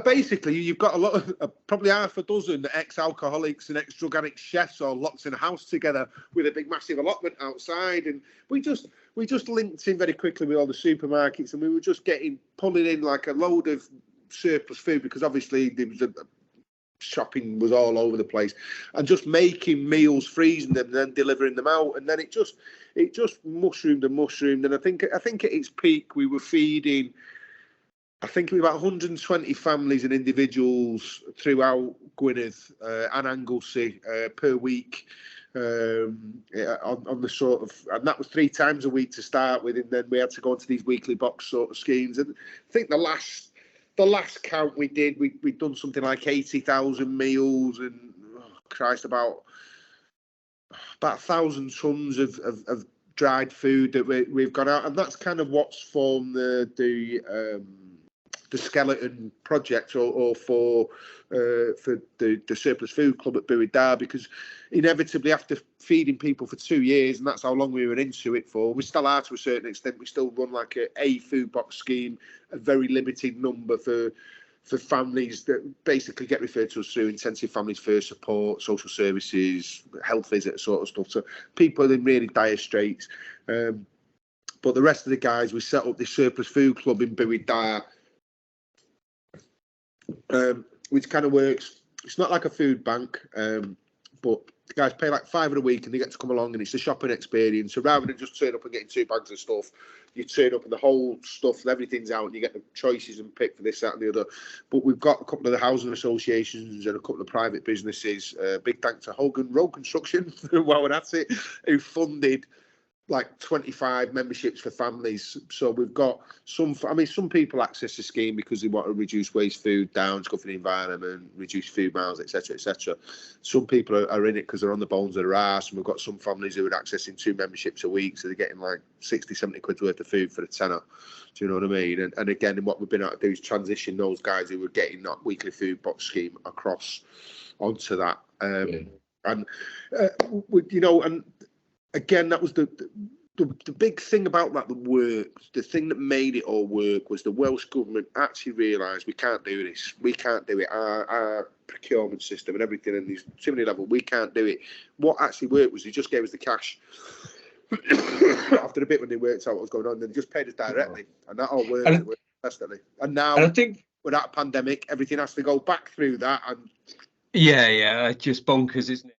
Basically, you've got a lot of probably half a dozen ex-alcoholics and ex-drug addict chefs all locked in a house together with a big massive allotment outside, and we just linked in very quickly with all the supermarkets, and we were just pulling in like a load of surplus food, because obviously there was shopping was all over the place, and just making meals, freezing them, and then delivering them out, and then it just mushroomed, and I think at its peak we were feeding, I think it was about 120 families and individuals throughout Gwynedd and Anglesey per week, on the sort of, and that was 3 times a week to start with, and then we had to go into these weekly box sort of schemes. And I think the last count we did, we'd done something like 80,000 meals, and about 1,000 tons of dried food that we've got out, and that's kind of what's formed the skeleton project, or for the surplus food club at Bury Dar, because inevitably after feeding people for 2 years, and that's how long we were into it for, we still are to a certain extent, we still run like a food box scheme, a very limited number for families that basically get referred to us through intensive families first support, social services, health visits, sort of stuff. So people in really dire straits. But the rest of the guys, we set up this surplus food club in Bury Dar, which kind of works. It's not like a food bank, but the guys pay like £5 a week, and they get to come along, and it's a shopping experience. So rather than just turn up and getting 2 bags of stuff, you turn up and the whole stuff and everything's out, and you get the choices and pick for this, that, and the other. But we've got a couple of the housing associations and a couple of private businesses. Big thanks to Hogan Road Construction while we're at it, who funded like 25 memberships for families. So we've got some people access the scheme because they want to reduce waste food down, it's good for the environment, reduce food miles, etc., etc. Some people are in it because they're on the bones of their arse, and we've got some families who are accessing 2 memberships a week, so they're getting like 60, 70 quid worth of food for a tenner. Do you know what I mean? And again, what we've been able to do is transition those guys who were getting that weekly food box scheme across onto that. And again, that was the big thing about that worked. The thing that made it all work was the Welsh government actually realised we can't do this. We can't do it. Our procurement system and everything, and these too many levels, we can't do it. What actually worked was they just gave us the cash after a bit when they worked out what was going on. They just paid us directly, and that all worked. It worked fantastically. And now, I think without a pandemic, everything has to go back through that. And yeah, just bonkers, isn't it?